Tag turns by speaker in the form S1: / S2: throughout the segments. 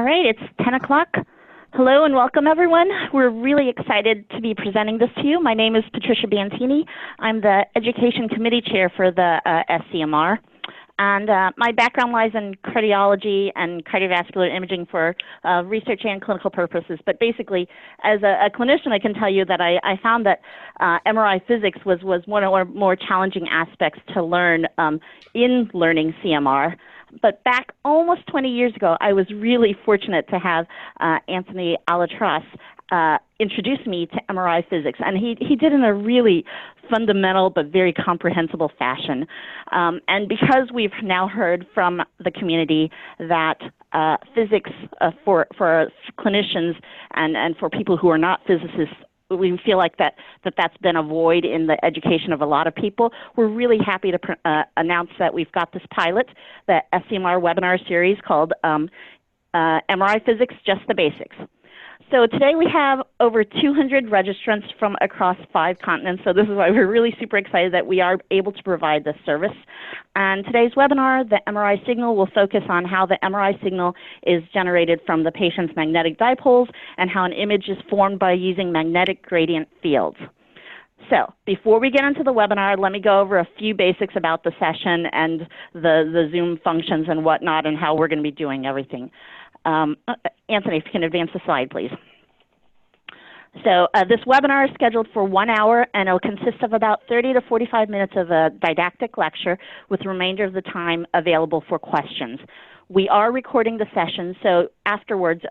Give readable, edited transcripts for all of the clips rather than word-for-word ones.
S1: All right, it's 10 o'clock. Hello and welcome, everyone. We're really excited to be presenting this to you. My name is Patricia Bantini. I'm the Education Committee Chair for the SCMR. And my background lies in cardiology and cardiovascular imaging for research and clinical purposes. But basically, as a clinician, I can tell you that I found that MRI physics was one of our more challenging aspects to learn in learning CMR. But back almost 20 years ago, I was really fortunate to have Anthony Aletras introduce me to MRI physics. And he did in a really fundamental but very comprehensible fashion. And because we've now heard from the community that physics for clinicians and for people who are not physicists, we feel like that's been a void in the education of a lot of people. We're really happy to announce that we've got this pilot, the SCMR webinar series called MRI Physics, Just the Basics. So today we have over 200 registrants from across 5 continents. So this is why we're really super excited that we are able to provide this service. And today's webinar, the MRI Signal, will focus on how the MRI signal is generated from the patient's magnetic dipoles and how an image is formed by using magnetic gradient fields. So before we get into the webinar, let me go over a few basics about the session and the Zoom functions and whatnot and how we're going to be doing everything. Anthony, if you can advance the slide, please. So this webinar is scheduled for 1 hour, and it will consist of about 30 to 45 minutes of a didactic lecture with the remainder of the time available for questions. We are recording the session, so afterwards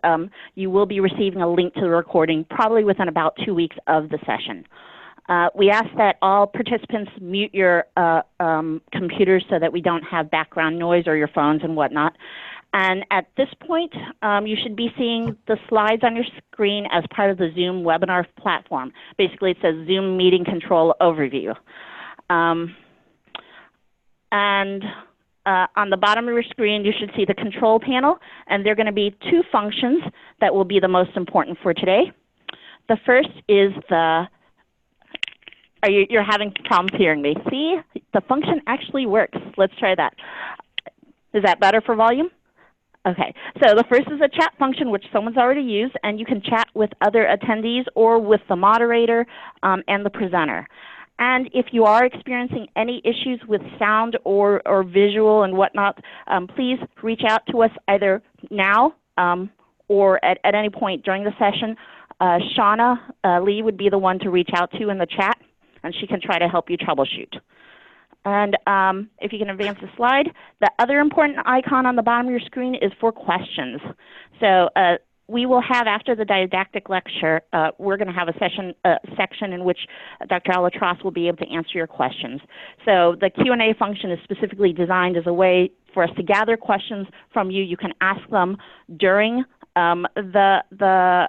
S1: you will be receiving a link to the recording probably within about 2 weeks of the session. We ask that all participants mute your computers so that we don't have background noise or your phones and whatnot. And at this point, you should be seeing the slides on your screen as part of the Zoom webinar platform. Basically, it says Zoom Meeting Control Overview. On the bottom of your screen, you should see the control panel, and there are going to be 2 functions that will be the most important for today. The first is you're having problems hearing me. See, the function actually works. Let's try that. Is that better for volume? Okay, so the first is a chat function, which someone's already used, and you can chat with other attendees or with the moderator and the presenter. And if you are experiencing any issues with sound or visual and whatnot, please reach out to us either now or at any point during the session. Shauna Lee would be the one to reach out to in the chat, and she can try to help you troubleshoot. And if you can advance the slide, the other important icon on the bottom of your screen is for questions. So we will have, after the didactic lecture, we're going to have a section in which Dr. Aletras will be able to answer your questions. So the Q&A function is specifically designed as a way for us to gather questions from you. You can ask them during the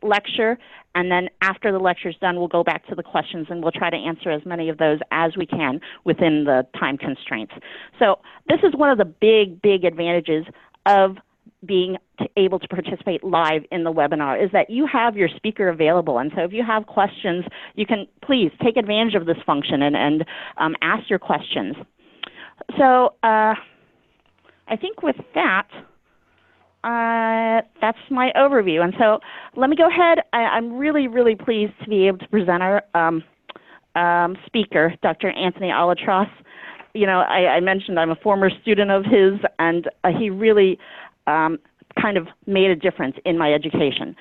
S1: lecture, and then after the lecture is done, we'll go back to the questions and we'll try to answer as many of those as we can within the time constraints. So this is one of the big advantages of being able to participate live in the webinar, is that you have your speaker available. And so if you have questions, you can please take advantage of this function and ask your questions. So I think with that, that's my overview. And so let me go ahead. I'm really pleased to be able to present our speaker, Dr. Anthony Aletras. You know, I mentioned I'm a former student of his, and he really kind of made a difference in my education.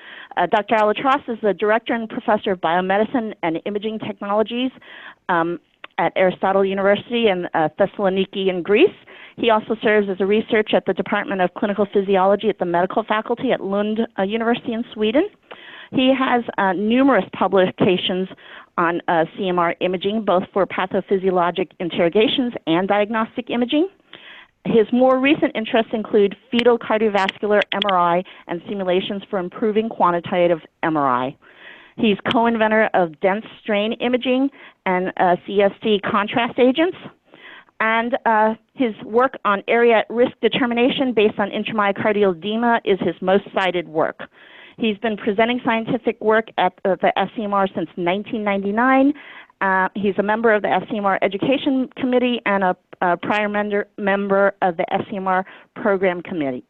S1: Dr. Aletras is the Director and Professor of Biomedicine and Imaging Technologies at Aristotle University in Thessaloniki in Greece. He also serves as a researcher at the Department of Clinical Physiology at the Medical Faculty at Lund University in Sweden. He has numerous publications on CMR imaging, both for pathophysiologic interrogations and diagnostic imaging. His more recent interests include fetal cardiovascular MRI and simulations for improving quantitative MRI. He's co-inventor of dense strain imaging and CST contrast agents. And his work on area at risk determination based on intramyocardial edema is his most cited work. He's been presenting scientific work at the SCMR since 1999. He's a member of the SCMR Education Committee and a prior member of the SCMR Program Committee.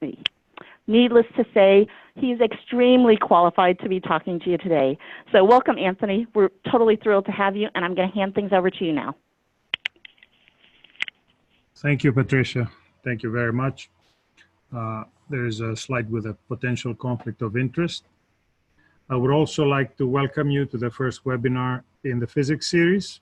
S1: Needless to say, he's extremely qualified to be talking to you today. So welcome, Anthony. We're totally thrilled to have you, and I'm going to hand things over to you now.
S2: Thank you, Patricia. Thank you very much. There's a slide with a potential conflict of interest. I would also like to welcome you to the first webinar in the physics series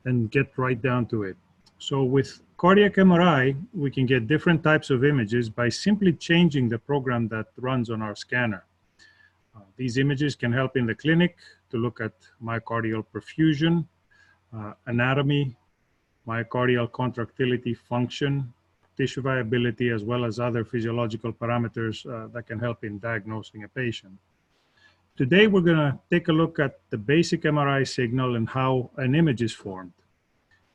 S2: and get right down to it. So with cardiac MRI, we can get different types of images by simply changing the program that runs on our scanner. These images can help in the clinic to look at myocardial perfusion, anatomy, myocardial contractility, function, tissue viability, as well as other physiological parameters that can help in diagnosing a patient. Today, we're going to take a look at the basic MRI signal and how an image is formed.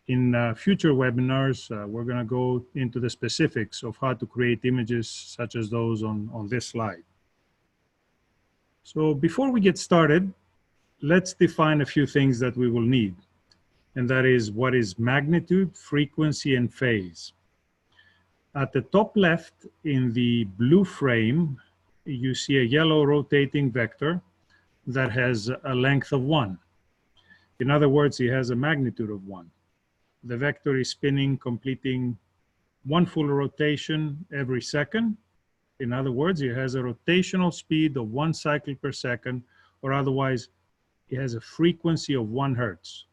S2: In future webinars, we're going to go into the specifics of how to create images such as those on this slide. So before we get started, let's define a few things that we will need. And that is, what is magnitude, frequency, and phase? At the top left in the blue frame, you see a yellow rotating vector that has a length of 1. In other words, it has a magnitude of 1. The vector is spinning, completing 1 full rotation every second. In other words, it has a rotational speed of 1 cycle per second, or otherwise, it has a frequency of 1 hertz.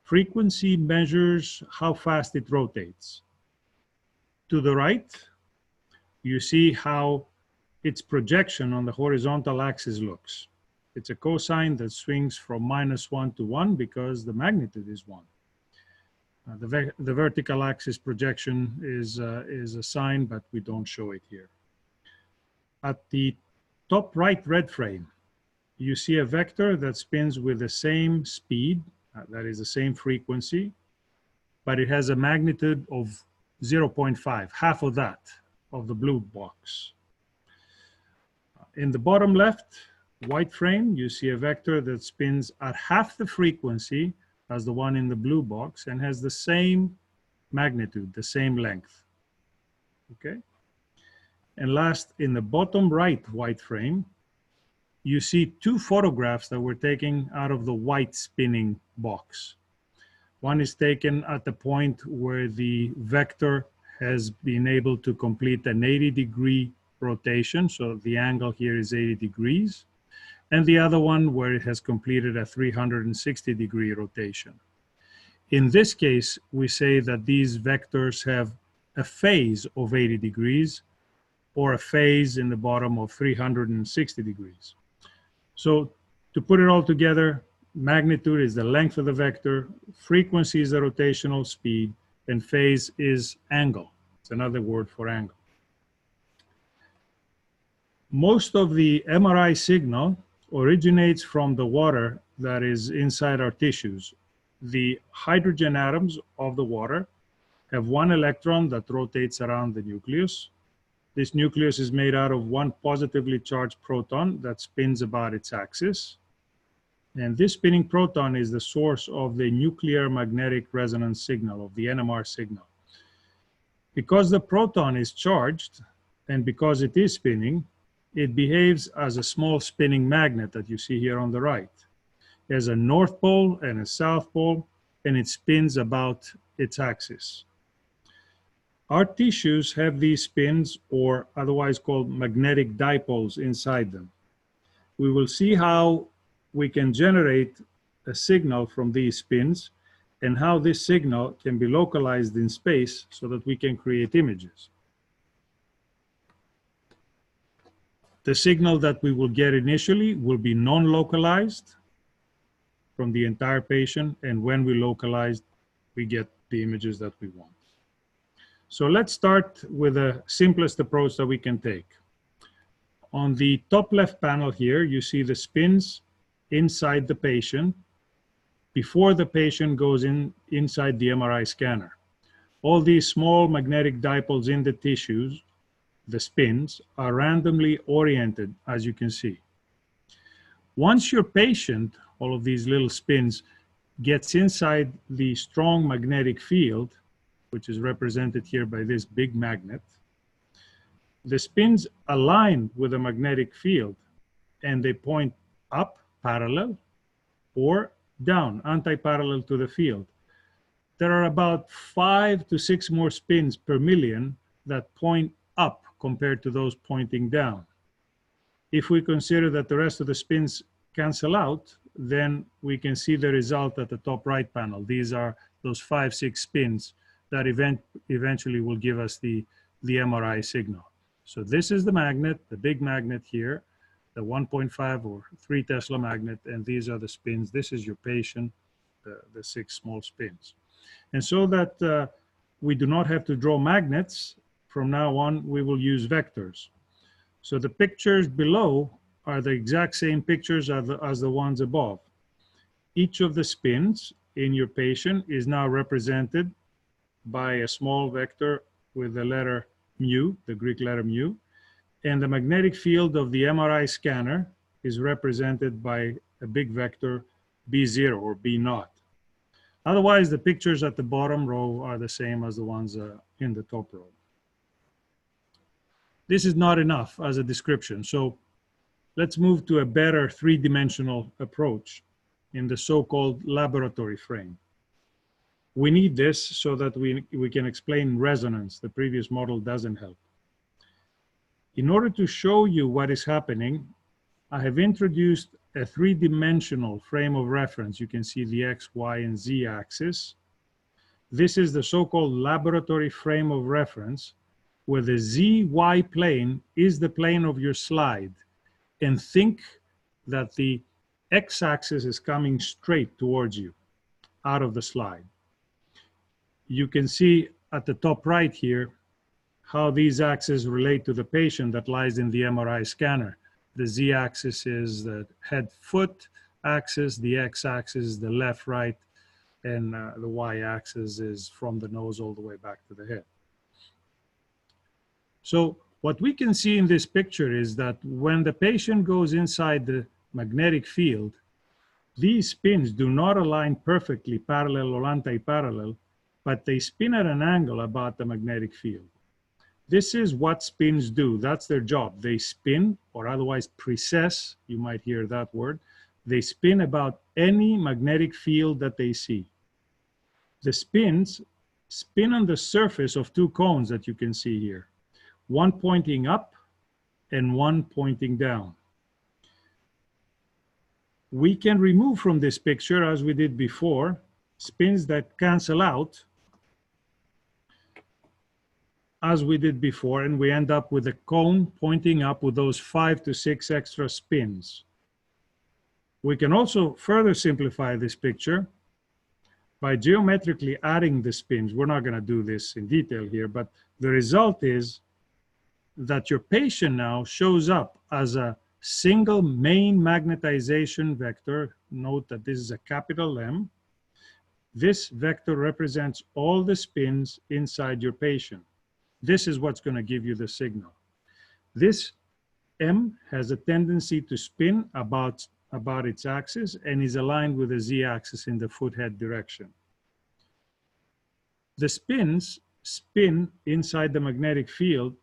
S2: Frequency measures how fast it rotates. To the right, you see how its projection on the horizontal axis looks. It's a cosine that swings from -1 to 1 because the magnitude is 1. The vertical axis projection is a sine, but we don't show it here. At the top right red frame, you see a vector that spins with the same speed, that is the same frequency, but it has a magnitude of 0.5, half of that, of the blue box. In the bottom left white frame, you see a vector that spins at half the frequency as the one in the blue box and has the same magnitude, the same length. Okay? And last, in the bottom right white frame, you see 2 photographs that were taken out of the white spinning box. One is taken at the point where the vector has been able to complete an 80-degree rotation, so the angle here is 80 degrees, and the other one where it has completed a 360-degree rotation. In this case, we say that these vectors have a phase of 80 degrees or a phase in the bottom of 360 degrees. So to put it all together, magnitude is the length of the vector, frequency is the rotational speed, and phase is angle. It's another word for angle. Most of the MRI signal originates from the water that is inside our tissues. The hydrogen atoms of the water have 1 electron that rotates around the nucleus. This nucleus is made out of 1 positively charged proton that spins about its axis. And this spinning proton is the source of the nuclear magnetic resonance signal, of the NMR signal. Because the proton is charged, and because it is spinning, it behaves as a small spinning magnet that you see here on the right. It has a north pole and a south pole, and it spins about its axis. Our tissues have these spins, or otherwise called magnetic dipoles, inside them. We will see how we can generate a signal from these spins and how this signal can be localized in space so that we can create images. The signal that we will get initially will be non-localized from the entire patient, and when we localize, we get the images that we want. So let's start with the simplest approach that we can take. On the top left panel here, you see the spins inside the patient before the patient goes inside the MRI scanner. All these small magnetic dipoles in the tissues, the spins, are randomly oriented, as you can see. Once your patient, all of these little spins, gets inside the strong magnetic field, which is represented here by this big magnet, The spins align with the magnetic field and they point up parallel or down anti-parallel to the field. There are about 5 to 6 more spins per million that point up compared to those pointing down. If we consider that the rest of the spins cancel out, then we can see the result at the top right panel. These are those 5, 6 spins that eventually will give us the MRI signal. So this is the magnet, the big magnet here, the 1.5 or 3 Tesla magnet, and these are the spins. This is your patient, the 6 small spins. And so that we do not have to draw magnets, from now on, we will use vectors. So the pictures below are the exact same pictures as the ones above. Each of the spins in your patient is now represented by a small vector with the letter mu, the Greek letter mu, and the magnetic field of the MRI scanner is represented by a big vector B0 or B0. Otherwise, the pictures at the bottom row are the same as the ones in the top row. This is not enough as a description, so let's move to a better three-dimensional approach in the so-called laboratory frame. We need this so that we can explain resonance. The previous model doesn't help. In order to show you what is happening, I have introduced a three-dimensional frame of reference. You can see the X, Y, and Z axis. This is the so-called laboratory frame of reference, where the ZY plane is the plane of your slide. And think that the X-axis is coming straight towards you out of the slide. You can see at the top right here how these axes relate to the patient that lies in the MRI scanner. The Z-axis is the head-foot axis, the X-axis is the left-right, and the Y-axis is from the nose all the way back to the head. So what we can see in this picture is that when the patient goes inside the magnetic field, these spins do not align perfectly parallel or anti-parallel, but they spin at an angle about the magnetic field. This is what spins do. That's their job. They spin, or otherwise precess, you might hear that word. They spin about any magnetic field that they see. The spins spin on the surface of 2 cones that you can see here, one pointing up and one pointing down. We can remove from this picture, as we did before, spins that cancel out, as we did before, and we end up with a cone pointing up with those 5 to 6 extra spins. We can also further simplify this picture by geometrically adding the spins. We're not going to do this in detail here, but the result is that your patient now shows up as a single main magnetization vector. Note that this is a capital M. This vector represents all the spins inside your patient. This is what's going to give you the signal. This M has a tendency to spin about its axis and is aligned with the Z-axis in the foot-head direction. The spins spin inside the magnetic field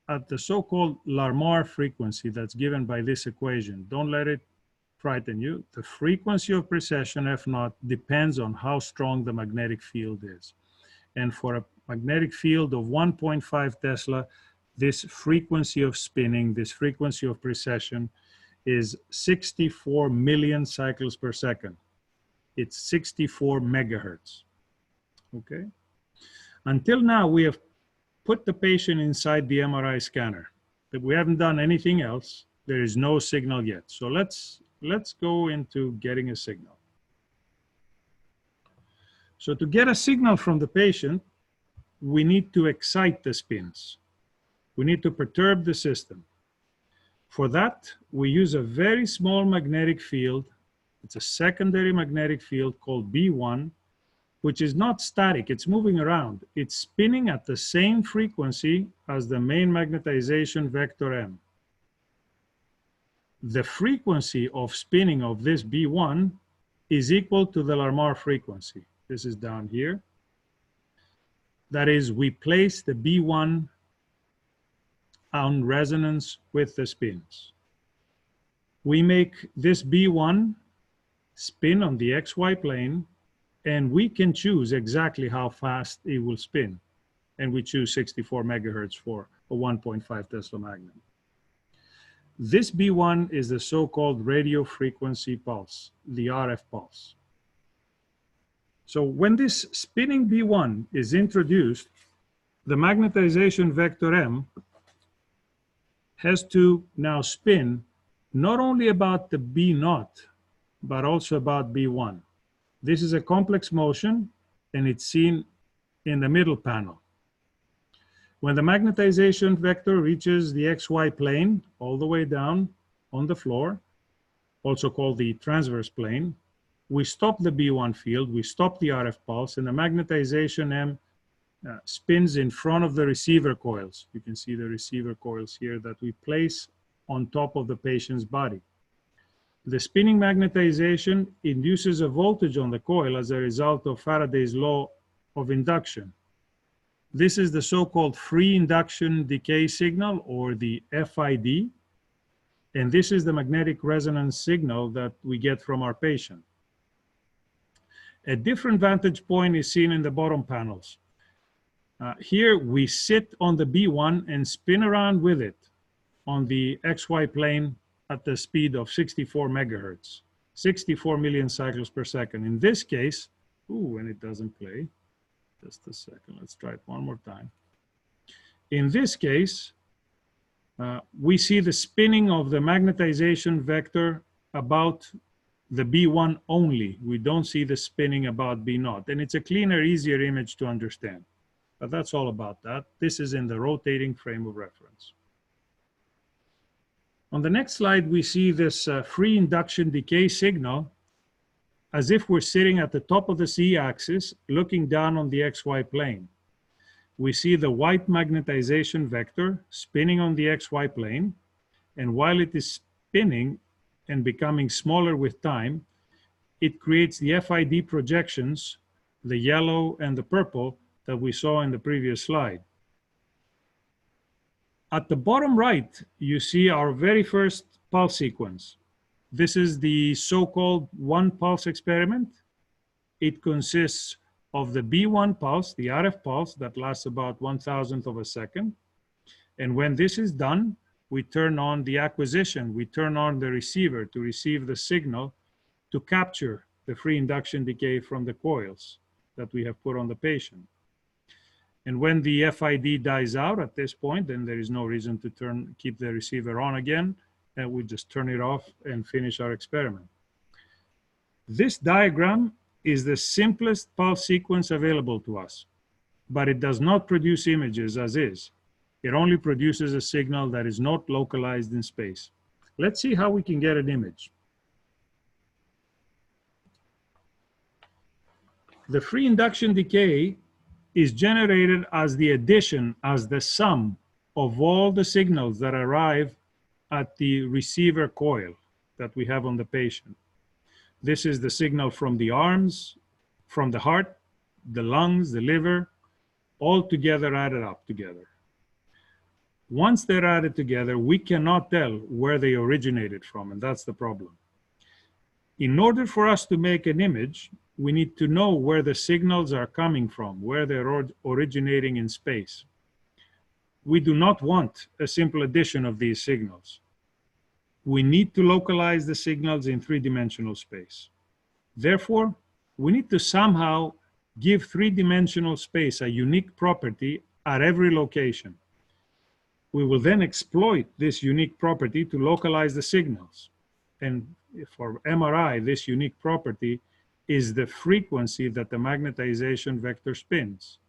S2: at the so-called Larmor frequency that's given by this equation. Don't let it frighten you. The frequency of precession, F0, depends on how strong the magnetic field is. And for a magnetic field of 1.5 Tesla, this frequency of spinning, this frequency of precession, is 64 million cycles per second. It's 64 megahertz. Okay? Until now, we have put the patient inside the MRI scanner, but we haven't done anything else. There is no signal yet. So let's go into getting a signal. So to get a signal from the patient, we need to excite the spins. We need to perturb the system. For that, we use a very small magnetic field. It's a secondary magnetic field called B1, which is not static, it's moving around. It's spinning at the same frequency as the main magnetization vector M. The frequency of spinning of this B1 is equal to the Larmor frequency. This is down here. That is, we place the B1 on resonance with the spins. We make this B1 spin on the XY plane, and we can choose exactly how fast it will spin. And we choose 64 megahertz for a 1.5 Tesla magnet. This B1 is the so-called radio frequency pulse, the RF pulse. So when this spinning B1 is introduced, the magnetization vector M has to now spin not only about the B naught, but also about B1. This is a complex motion, and it's seen in the middle panel. When the magnetization vector reaches the XY plane all the way down on the floor, also called the transverse plane, we stop the B1 field, we stop the RF pulse, and the magnetization M spins in front of the receiver coils. You can see the receiver coils here that we place on top of the patient's body. The spinning magnetization induces a voltage on the coil as a result of Faraday's law of induction. This is the so-called free induction decay signal, or the FID, and this is the magnetic resonance signal that we get from our patient. A different vantage point is seen in the bottom panels. Here we sit on the B1 and spin around with it on the XY plane at the speed of 64 megahertz, 64 million cycles per second. In this case, and it doesn't play. Just a second, let's try it one more time. In this case, we see the spinning of the magnetization vector about the B1 only. We don't see the spinning about B naught. And it's a cleaner, easier image to understand. But that's all about that. This is in the rotating frame of reference. On the next slide, we see this free induction decay signal as if we're sitting at the top of the Z-axis looking down on the XY plane. We see the white magnetization vector spinning on the XY plane, and while it is spinning and becoming smaller with time, it creates the FID projections, the yellow and the purple, that we saw in the previous slide. At the bottom right, you see our very first pulse sequence. This is the so-called one pulse experiment. It consists of the B1 pulse, the RF pulse that lasts about 1,000th of a second. And when this is done, we turn on the acquisition. We turn on the receiver to receive the signal to capture the free induction decay from the coils that we have put on the patient. And when the FID dies out at this point, then there is no reason to keep the receiver on again, and we just turn it off and finish our experiment. This diagram is the simplest pulse sequence available to us, but it does not produce images as is. It only produces a signal that is not localized in space. Let's see how we can get an image. The free induction decay is generated as the addition, as the sum of all the signals that arrive at the receiver coil that we have on the patient. This is the signal from the arms, from the heart, the lungs, the liver, all together added up together. Once they're added together, we cannot tell where they originated from, and that's the problem. In order for us to make an image, we need to know where the signals are coming from, where they're originating in space. We do not want a simple addition of these signals. We need to localize the signals in three-dimensional space. Therefore, we need to somehow give three-dimensional space a unique property at every location. We will then exploit this unique property to localize the signals. And for MRI, this unique property is the frequency that the magnetization vector spins.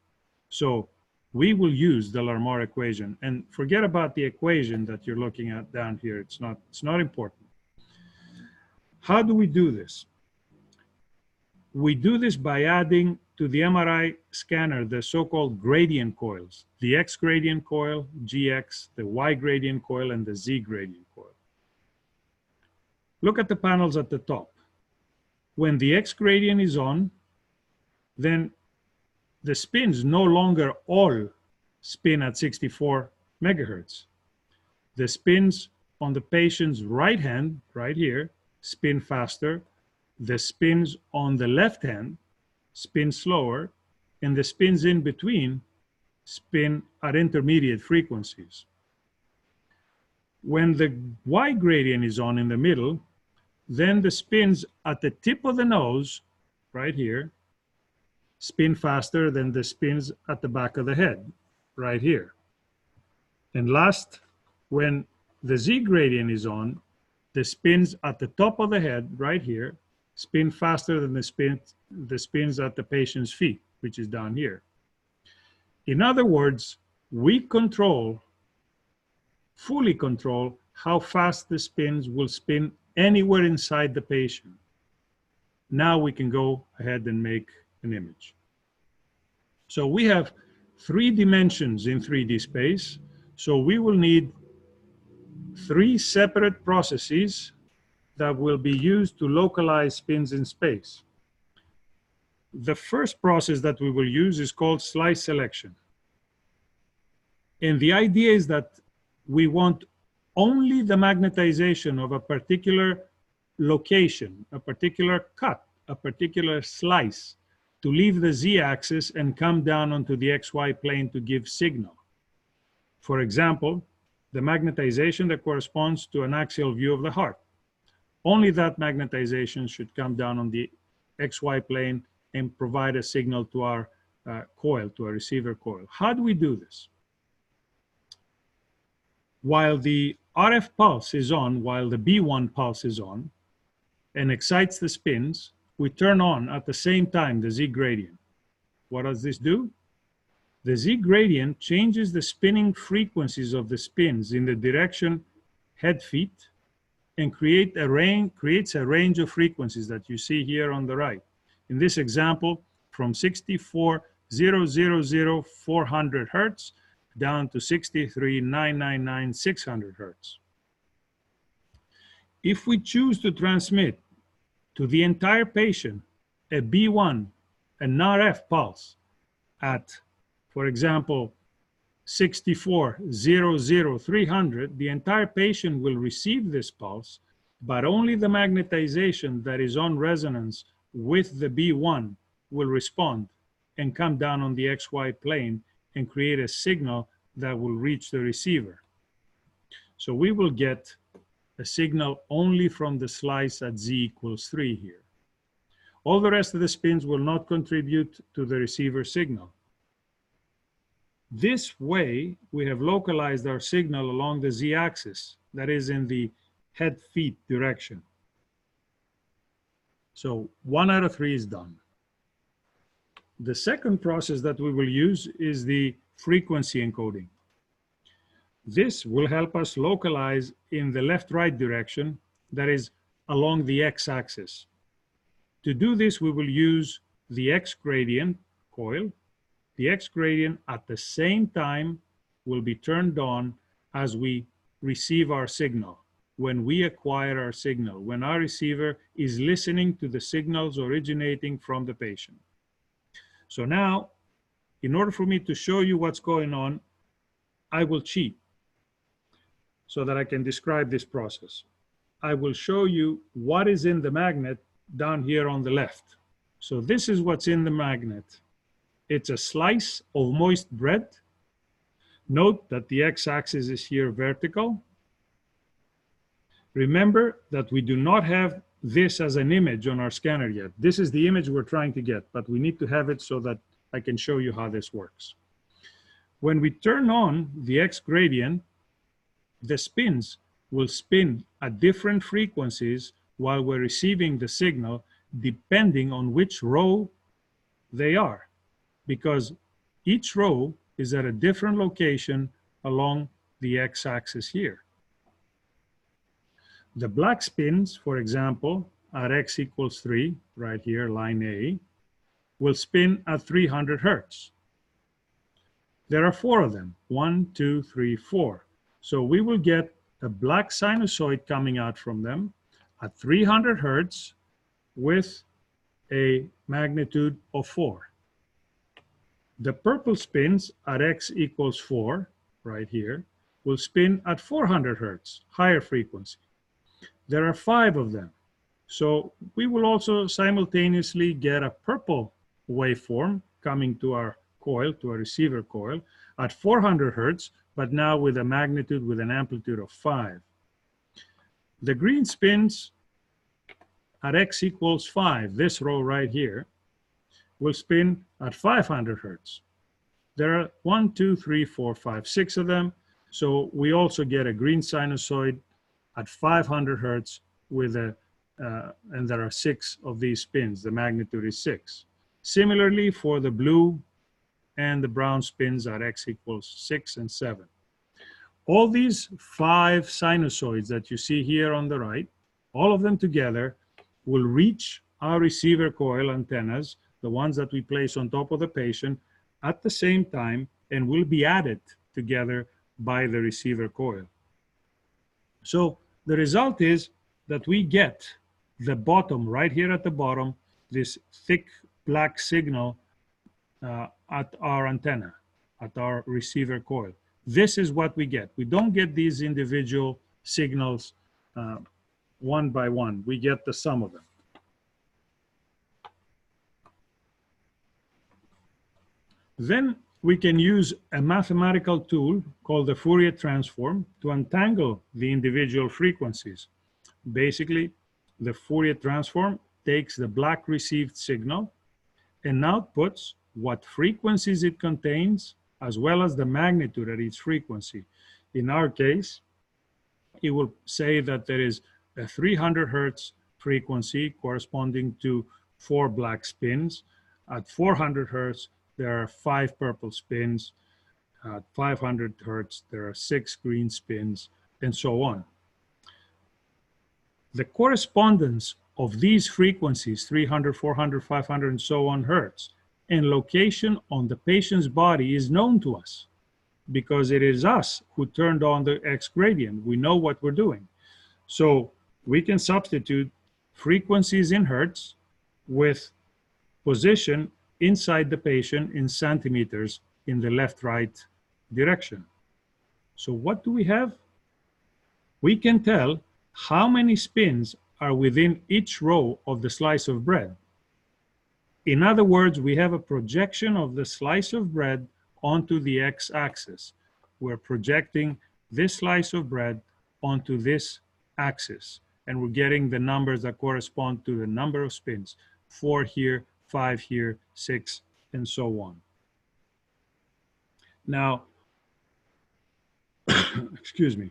S2: So we will use the Larmor equation, and forget about the equation that you're looking at down here. It's not important. How do we do this? We do this by adding to the MRI scanner the so-called gradient coils, the X gradient coil, GX, the Y gradient coil, and the Z gradient coil. Look at the panels at the top. When the X gradient is on, then the spins no longer all spin at 64 megahertz. The spins on the patient's right hand, right here, spin faster. The spins on the left hand spin slower, and the spins in between spin at intermediate frequencies. When the Y gradient is on in the middle, then the spins at the tip of the nose, right here, spin faster than the spins at the back of the head, right here. And last, when the Z gradient is on, the spins at the top of the head, right here, spin faster than the spins at the patient's feet, which is down here. In other words, we fully control how fast the spins will spin anywhere inside the patient. Now we can go ahead and make an image. So we have 3 dimensions in 3D space. So we will need 3 separate processes that will be used to localize spins in space. The first process that we will use is called slice selection. And the idea is that we want only the magnetization of a particular location, a particular cut, a particular slice, to leave the z-axis and come down onto the xy plane to give signal. For example, the magnetization that corresponds to an axial view of the heart. Only that magnetization should come down on the xy plane and provide a signal to our coil, to a receiver coil. How do we do this? While the RF pulse is on, while the B1 pulse is on and excites the spins, we turn on at the same time the Z gradient. What does this do? The Z gradient changes the spinning frequencies of the spins in the direction head-feet and creates a range of frequencies that you see here on the right. In this example, from 64,000,400 hertz down to 63,999,600 hertz. If we choose to transmit to the entire patient a B1, an RF pulse at, for example, 64,000,300, the entire patient will receive this pulse, but only the magnetization that is on resonance with the B1 will respond and come down on the XY plane and create a signal that will reach the receiver. So we will get a signal only from the slice at Z equals 3 here. All the rest of the spins will not contribute to the receiver signal. This way, we have localized our signal along the Z-axis, that is in the head-feet direction. So 1 out of 3 is done. The second process that we will use is the frequency encoding. This will help us localize in the left-right direction, that is along the x-axis. To do this, we will use the X gradient coil. The X gradient at the same time will be turned on as we receive our signal, when we acquire our signal, when our receiver is listening to the signals originating from the patient. So now, in order for me to show you what's going on, I will cheat so that I can describe this process. I will show you what is in the magnet down here on the left. So this is what's in the magnet. It's a slice of moist bread. Note that the x-axis is here vertical. Remember that we do not have this as an image on our scanner yet. This is the image we're trying to get, but we need to have it so that I can show you how this works. When we turn on the X gradient, the spins will spin at different frequencies while we're receiving the signal, depending on which row they are, because each row is at a different location along the x-axis here. The black spins, for example, at x equals 3, right here, line A, will spin at 300 hertz. There are 4 of them, 1, 2, 3, 4. So we will get a black sinusoid coming out from them at 300 hertz with a magnitude of 4. The purple spins at x equals 4, right here, will spin at 400 hertz, higher frequency. There are 5 of them. So we will also simultaneously get a purple waveform coming to our coil, to a receiver coil, at 400 hertz, but now with a magnitude with an amplitude of 5. The green spins at x equals 5, this row right here, will spin at 500 hertz. There are 1, 2, 3, 4, 5, 6 of them. So we also get a green sinusoid at 500 hertz with a, and there are 6 of these spins. The magnitude is 6. Similarly, for the blue and the brown spins at x equals 6 and 7. All these 5 sinusoids that you see here on the right, all of them together will reach our receiver coil antennas, the ones that we place on top of the patient, at the same time, and will be added together by the receiver coil. So the result is that we get the bottom, right here at the bottom, this thick black signal at our antenna, at our receiver coil. This is what we get. We don't get these individual signals one by one. We get the sum of them. Then we can use a mathematical tool called the Fourier transform to untangle the individual frequencies. Basically, the Fourier transform takes the black received signal and outputs what frequencies it contains, as well as the magnitude at each frequency. In our case, it will say that there is a 300 hertz frequency corresponding to 4 black spins. At 400 hertz, there are 5 purple spins. At 500 hertz, there are 6 green spins, and so on. The correspondence of these frequencies, 300, 400, 500, and so on hertz, and location on the patient's body is known to us because it is us who turned on the X gradient. We know what we're doing. So we can substitute frequencies in hertz with position inside the patient in centimeters in the left-right direction. So what do we have? We can tell how many spins are within each row of the slice of bread. In other words, we have a projection of the slice of bread onto the x-axis. We're projecting this slice of bread onto this axis, and we're getting the numbers that correspond to the number of spins. 4 here, 5 here, 6, and so on. Now, excuse me.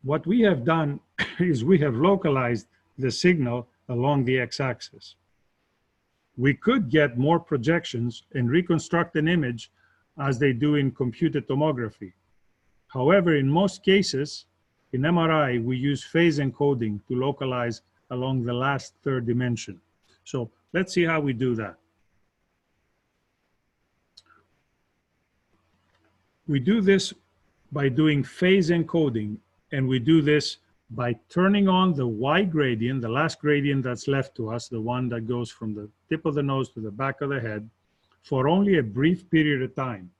S2: What we have done is we have localized the signal along the x-axis. We could get more projections and reconstruct an image as they do in computed tomography. However, in most cases, in MRI, we use phase encoding to localize along the last third dimension. So let's see how we do that. We do this by doing phase encoding, and we do this by turning on the Y gradient, the last gradient that's left to us, the one that goes from the tip of the nose to the back of the head, for only a brief period of time.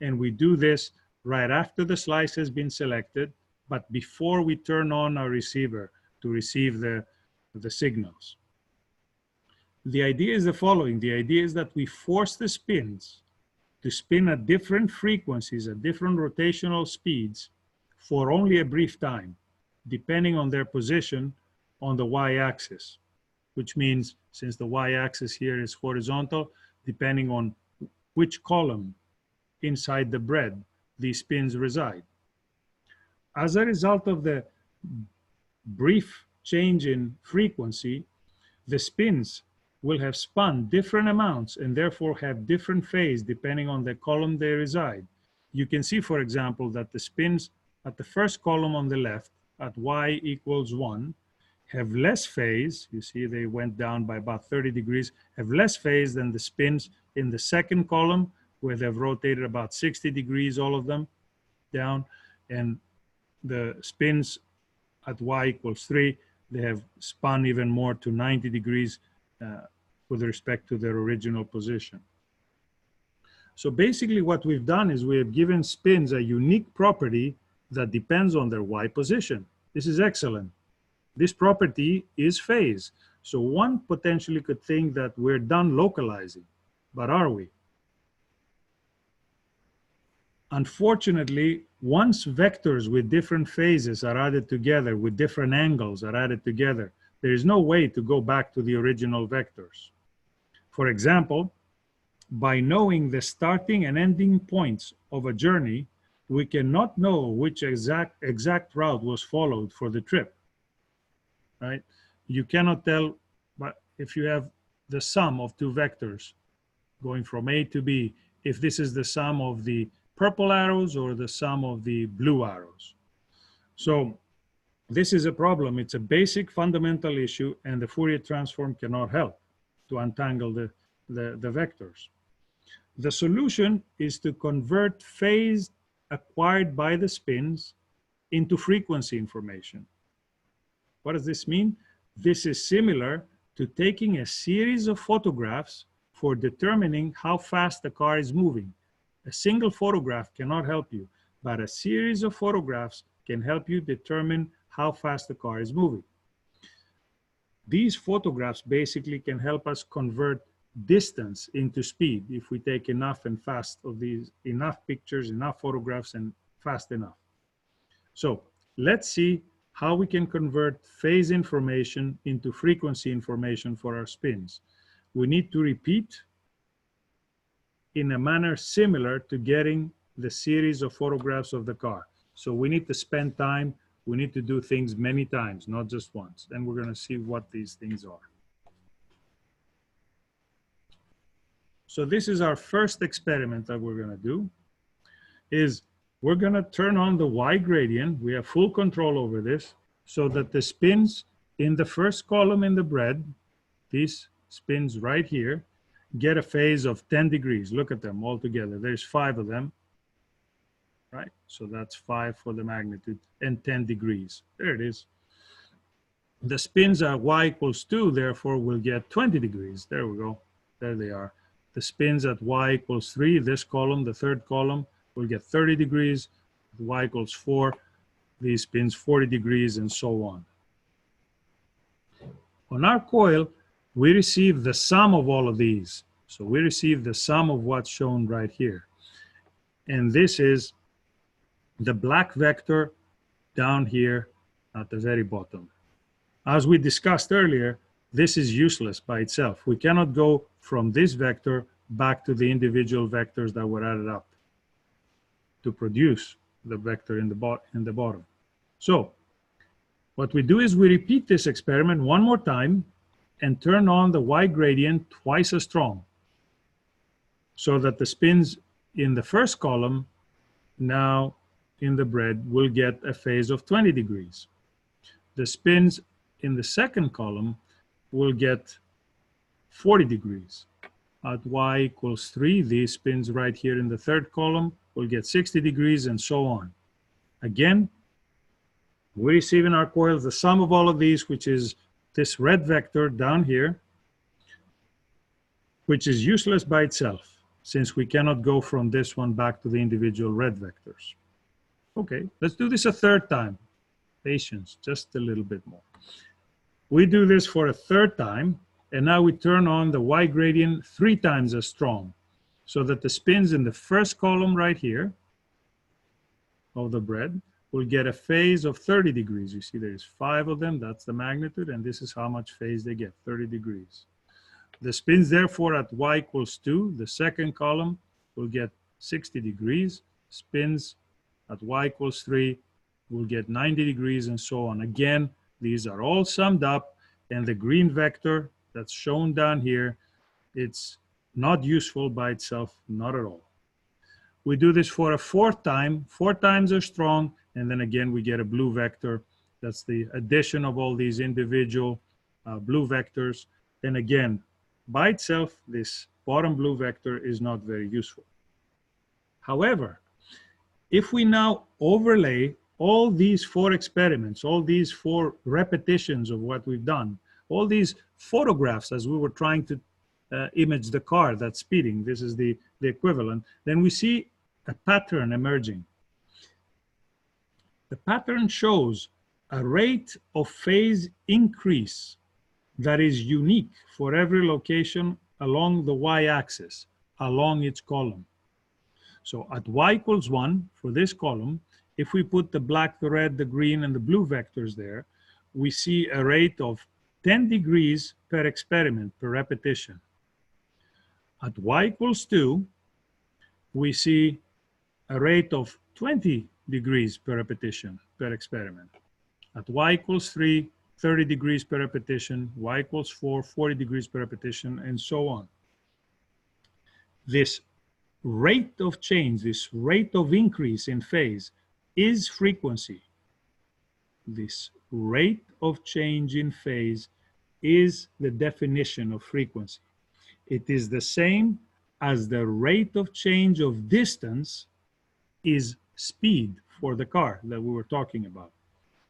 S2: And we do this right after the slice has been selected, but before we turn on our receiver to receive the signals. The idea is the following. The idea is that we force the spins to spin at different frequencies, at different rotational speeds for only a brief time, depending on their position on the y-axis, which means since the y-axis here is horizontal, depending on which column inside the bread these spins reside. As a result of the brief change in frequency, the spins will have spun different amounts and therefore have different phase depending on the column they reside. You can see, for example, that the spins at the first column on the left at y equals 1 have less phase. You see they went down by about 30 degrees, have less phase than the spins in the second column where they've rotated about 60 degrees, all of them down, and the spins at y equals 3, they have spun even more to 90 degrees with respect to their original position. So basically what we've done is we have given spins a unique property that depends on their y position. This is excellent. This property is phase. So one potentially could think that we're done localizing, but are we? Unfortunately, once vectors with different phases are added together, with different angles are added together, there is no way to go back to the original vectors. For example, by knowing the starting and ending points of a journey, we cannot know which exact route was followed for the trip, right? You cannot tell, but if you have the sum of two vectors going from A to B, if this is the sum of the purple arrows or the sum of the blue arrows. So this is a problem. It's a basic fundamental issue, and the Fourier transform cannot help to untangle the vectors. The solution is to convert phase acquired by the spins into frequency information. What does this mean? This is similar to taking a series of photographs for determining how fast the car is moving. A single photograph cannot help you, but a series of photographs can help you determine how fast the car is moving. These photographs basically can help us convert distance into speed if we take enough and fast of these, enough pictures, enough photographs, and fast enough. So let's see how we can convert phase information into frequency information for our spins. We need to repeat in a manner similar to getting the series of photographs of the car. So we need to spend time, we need to do things many times, not just once. And we're going to see what these things are. So this is our first experiment that we're going to do, is we're going to turn on the Y gradient. We have full control over this, so that the spins in the first column in the bread, these spins right here, get a phase of 10 degrees. Look at them all together. There's 5 of them, right? So that's 5 for the magnitude and 10 degrees. There it is. The spins at Y equals 2, therefore, will get 20 degrees. There we go. There they are. The spins at Y equals 3, this column, the third column, will get 30 degrees. Y equals 4, these spins 40 degrees, and so on. On our coil, we receive the sum of all of these. So we receive the sum of what's shown right here. And this is the black vector down here at the very bottom. As we discussed earlier, this is useless by itself. We cannot go from this vector back to the individual vectors that were added up to produce the vector in the bottom. So what we do is we repeat this experiment one more time and turn on the Y gradient twice as strong, so that the spins in the first column now in the bread will get a phase of 20 degrees. The spins in the second column will get 40 degrees. At Y equals 3, these spins right here in the third column will get 60 degrees, and so on. Again, we receive in our coils the sum of all of these, which is this red vector down here, which is useless by itself, since we cannot go from this one back to the individual red vectors. Okay, let's do this a third time. Patience, just a little bit more. We do this for a third time, and now we turn on the Y gradient 3 times as strong, so that the spins in the first column right here of the bread will get a phase of 30 degrees. You see there's 5 of them, that's the magnitude, and this is how much phase they get, 30 degrees. The spins therefore at Y equals 2, the second column, will get 60 degrees. Spins at Y equals 3 will get 90 degrees, and so on. Again, these are all summed up, and the green vector that's shown down here, it's not useful by itself, not at all. We do this for a 4th time, 4 times as strong, and then again we get a blue vector. That's the addition of all these individual blue vectors. And again, by itself, this bottom blue vector is not very useful. However, if we now overlay all these 4 experiments, all these 4 repetitions of what we've done, all these photographs as we were trying to image the car that's speeding. This is the equivalent. Then we see a pattern emerging. The pattern shows a rate of phase increase that is unique for every location along the y-axis, along its column. So at y equals 1 for this column, if we put the black, the red, the green, and the blue vectors there, we see a rate of 10 degrees per experiment, per repetition. At y equals 2, we see a rate of 20 degrees per repetition, per experiment. At y equals 3, 30 degrees per repetition, y equals 4, 40 degrees per repetition, and so on. This rate of change, this rate of increase in phase is frequency. This rate of change in phase is the definition of frequency. It is the same as the rate of change of distance is speed for the car that we were talking about.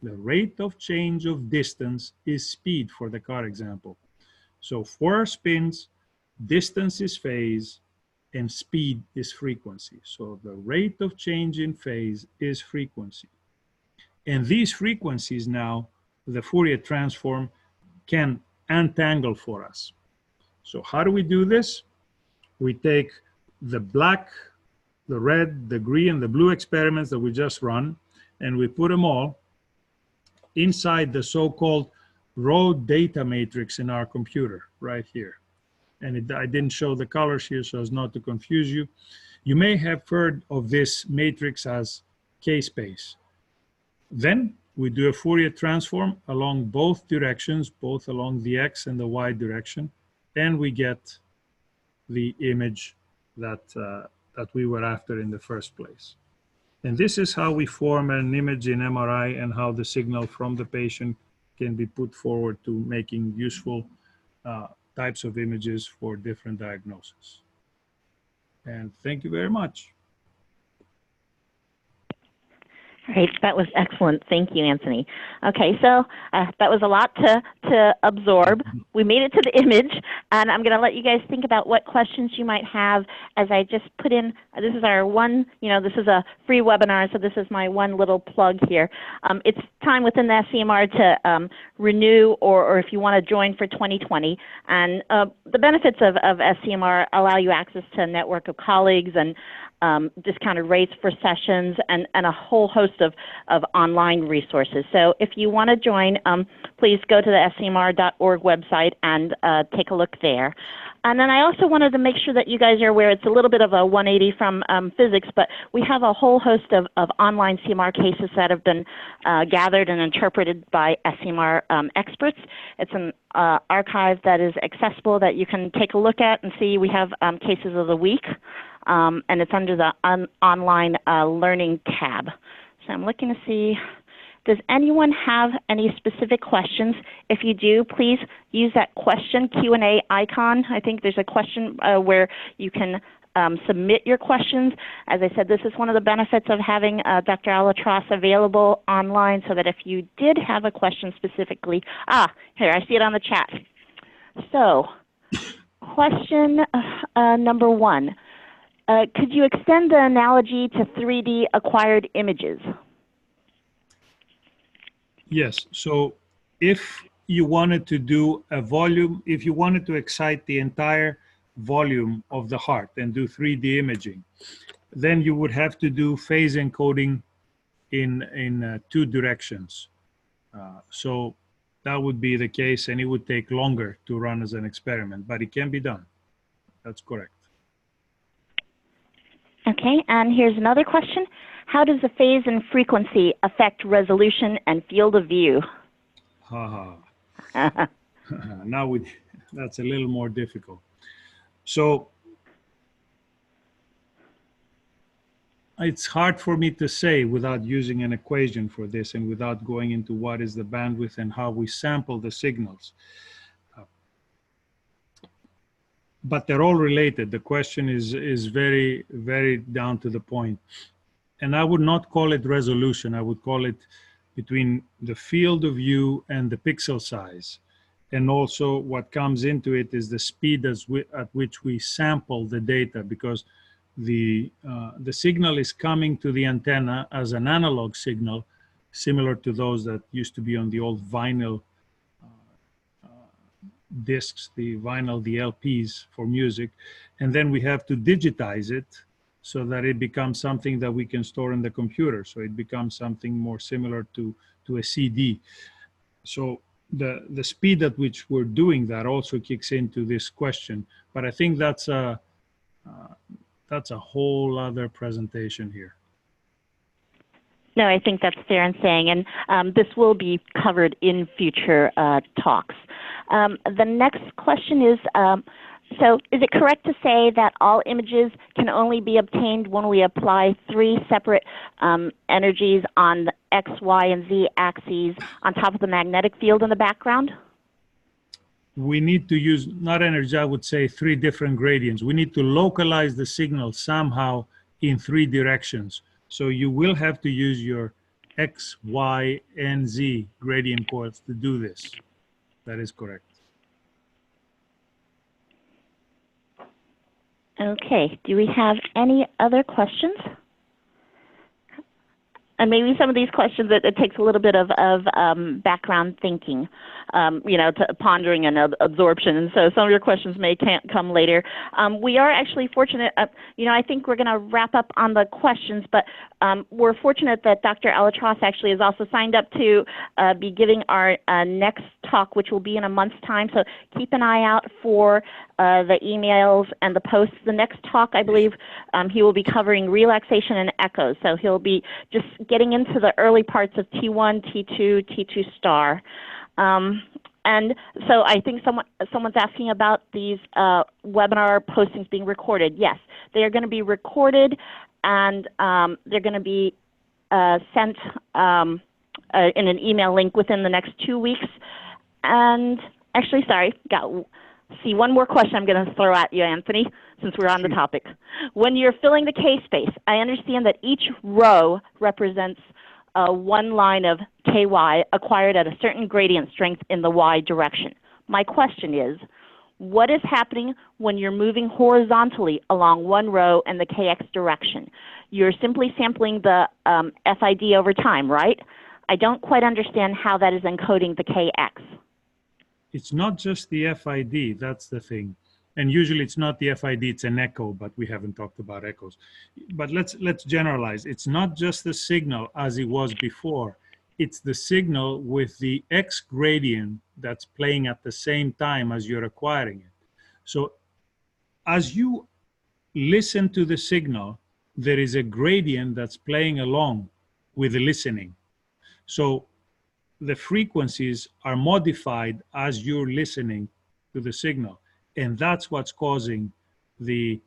S2: The rate of change of distance is speed for the car example. So for spins, distance is phase and speed is frequency. So the rate of change in phase is frequency. And these frequencies now, the Fourier transform can untangle for us. So how do we do this? We take the black, the red, the green, and the blue experiments that we just run, and we put them all inside the so-called raw data matrix in our computer right here. And I didn't show the colors here so as not to confuse you. You may have heard of this matrix as K-space. Then we do a Fourier transform along both directions, both along the X and the Y direction, and we get the image that we were after in the first place. And this is how we form an image in MRI and how the signal from the patient can be put forward to making useful types of images for different diagnoses. And thank you very much.
S1: Great, that was excellent. Thank you, Anthony. Okay, so that was a lot to absorb. We made it to the image, and I'm going to let you guys think about what questions you might have as I just put in, this is our one, this is a free webinar, so this is my one little plug here. It's time within the SCMR to renew or if you want to join for 2020. And the benefits of SCMR allow you access to a network of colleagues and discounted rates for sessions and a whole host of online resources. So if you want to join, please go to the scmr.org website and take a look there. And then I also wanted to make sure that you guys are aware, it's a little bit of a 180 from physics, but we have a whole host of online CMR cases that have been gathered and interpreted by SCMR experts. It's an archive that is accessible that you can take a look at and see. We have cases of the week. And it's under the online learning tab. So I'm looking to see, does anyone have any specific questions? If you do, please use that question Q&A icon. I think there's a question where you can submit your questions. As I said, this is one of the benefits of having Dr. Aletras available online so that if you did have a question specifically, here, I see it on the chat. So question number 1. Could you extend the analogy to 3D acquired images?
S2: Yes. So if you wanted to do a volume, if you wanted to excite the entire volume of the heart and do 3D imaging, then you would have to do phase encoding in 2 directions. So that would be the case, and it would take longer to run as an experiment, but it can be done. That's correct.
S1: Okay, and here's another question. How does the phase and frequency affect resolution and field of view?
S2: Now that's a little more difficult. So it's hard for me to say without using an equation for this and without going into what is the bandwidth and how we sample the signals. But they're all related. The question is very, very down to the point. And I would not call it resolution. I would call it between the field of view and the pixel size. And also what comes into it is the speed at which we sample the data, because the signal is coming to the antenna as an analog signal, similar to those that used to be on the old vinyl discs, the vinyl, the LPs for music. And then we have to digitize it so that it becomes something that we can store in the computer. So it becomes something more similar to a CD. So the speed at which we're doing that also kicks into this question. But I think that's a whole other presentation here.
S1: No, I think that's fair in saying, and this will be covered in future talks. The next question is, so is it correct to say that all images can only be obtained when we apply 3 separate energies on the X, Y, and Z axes on top of the magnetic field in the background?
S2: We need to use, not energy, I would say 3 different gradients. We need to localize the signal somehow in 3 directions. So you will have to use your X, Y, and Z gradient coils to do this. That is correct.
S1: Okay, do we have any other questions? And maybe some of these questions, it takes a little bit of background thinking, you know, to pondering and absorption. And so some of your questions can't come later. We are actually fortunate, you know, I think we're going to wrap up on the questions, but we're fortunate that Dr. Aletras actually has also signed up to be giving our next talk, which will be in a month's time. So keep an eye out for the emails and the posts. The next talk, I believe, he will be covering relaxation and echoes. So he'll be just getting into the early parts of T1, T2, T2 star. And so I think someone's asking about these webinar postings being recorded. Yes, they are going to be recorded, and they're going to be sent in an email link within the next 2 weeks. And actually, sorry, see one more question I'm going to throw at you, Anthony, since we're on the topic. When you're filling the K space, I understand that each row represents one line of KY acquired at a certain gradient strength in the Y direction. My question is, what is happening when you're moving horizontally along one row in the KX direction? You're simply sampling the FID over time, right? I don't quite understand how that is encoding the KX.
S2: It's not just the FID, that's the thing. And usually it's not the FID, it's an echo, but we haven't talked about echoes. But let's generalize. It's not just the signal as it was before. It's the signal with the X gradient that's playing at the same time as you're acquiring it. So as you listen to the signal, there is a gradient that's playing along with the listening. So the frequencies are modified as you're listening to the signal. And that's what's causing the,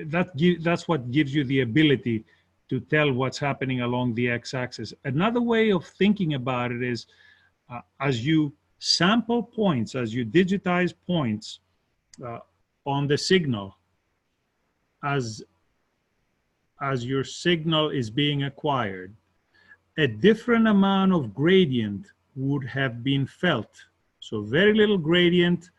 S2: that's what gives you the ability to tell what's happening along the x-axis. Another way of thinking about it is as you sample points, as you digitize points on the signal, as your signal is being acquired, a different amount of gradient would have been felt. So very little gradient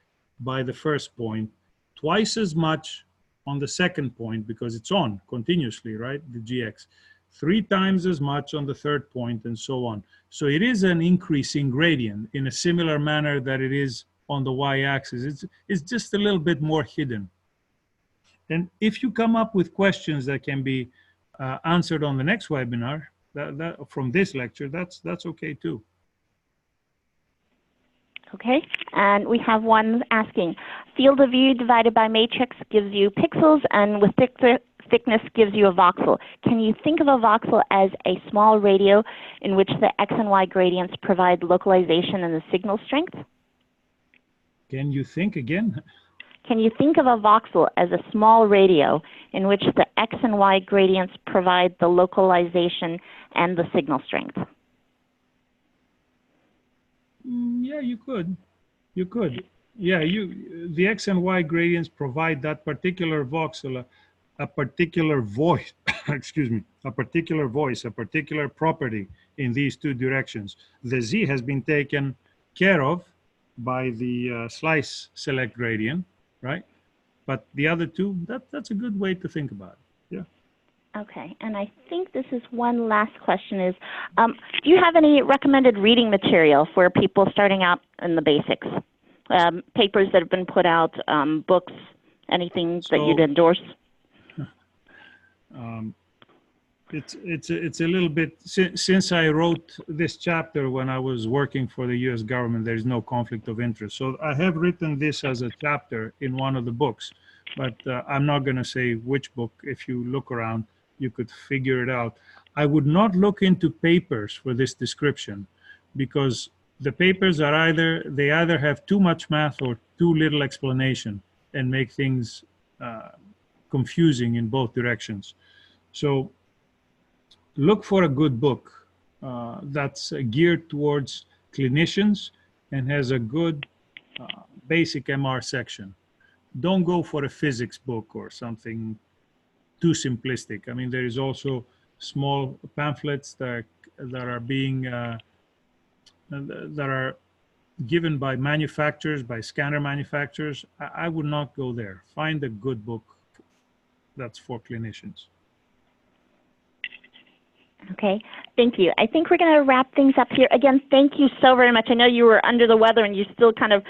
S2: by the first point, twice as much on the second point because it's on continuously, right? The GX. 3 times as much on the third point and so on. So it is an increasing gradient in a similar manner that it is on the y-axis. It's just a little bit more hidden. And if you come up with questions that can be answered on the next webinar, from this lecture, that's okay too.
S1: Okay, and we have one asking, field of view divided by matrix gives you pixels, and with thickness gives you a voxel. Can you think of a voxel as a small radio in which the X and Y gradients provide localization and the signal strength?
S2: Can you think again?
S1: Can you think of a voxel as a small radio in which the X and Y gradients provide the localization and the signal strength?
S2: Yeah, you could. You could. Yeah, the X and Y gradients provide that particular voxel, a particular voice, excuse me, a particular voice, a particular property in these two directions, the z has been taken care of by the slice select gradient, right? But the other two, that's a good way to think about it. Yeah.
S1: Okay, and I think this is one last question is, do you have any recommended reading material for people starting out in the basics? Papers that have been put out, books, anything that you'd endorse?
S2: It's a little bit, since I wrote this chapter when I was working for the US government, there's no conflict of interest. So I have written this as a chapter in one of the books, but I'm not going to say which book. If you look around, you could figure it out. I would not look into papers for this description, because the papers are either have too much math or too little explanation and make things confusing in both directions. So look for a good book that's geared towards clinicians and has a good basic MR section. Don't go for a physics book or something too simplistic. I mean, there is also small pamphlets that are being that are given by manufacturers, by scanner manufacturers. I would not go there. Find a good book that's for clinicians.
S1: Okay, thank you. I think we're going to wrap things up here. Again, thank you so very much. I know you were under the weather and you still kind of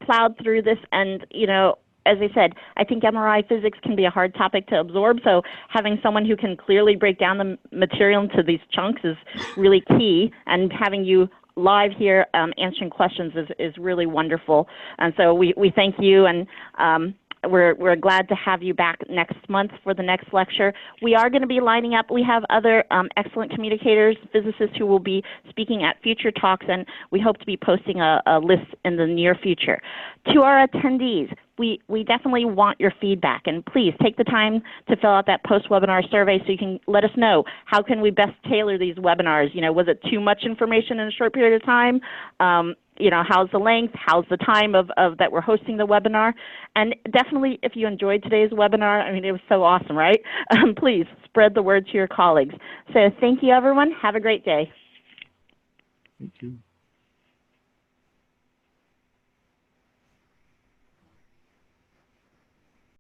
S1: plowed through this, and you know, as I said, I think MRI physics can be a hard topic to absorb, so having someone who can clearly break down the material into these chunks is really key, and having you live here answering questions is really wonderful. And so we thank you, and we're glad to have you back next month for the next lecture. We are going to be lining up. We have other excellent communicators, physicists who will be speaking at future talks, and we hope to be posting a list in the near future. To our attendees, we definitely want your feedback, and please take the time to fill out that post-webinar survey so you can let us know how can we best tailor these webinars. You know, was it too much information in a short period of time? You know, how's the length? How's the time of that we're hosting the webinar? And definitely, if you enjoyed today's webinar, I mean, it was so awesome, right? Please spread the word to your colleagues. So thank you, everyone. Have a great day.
S2: Thank you.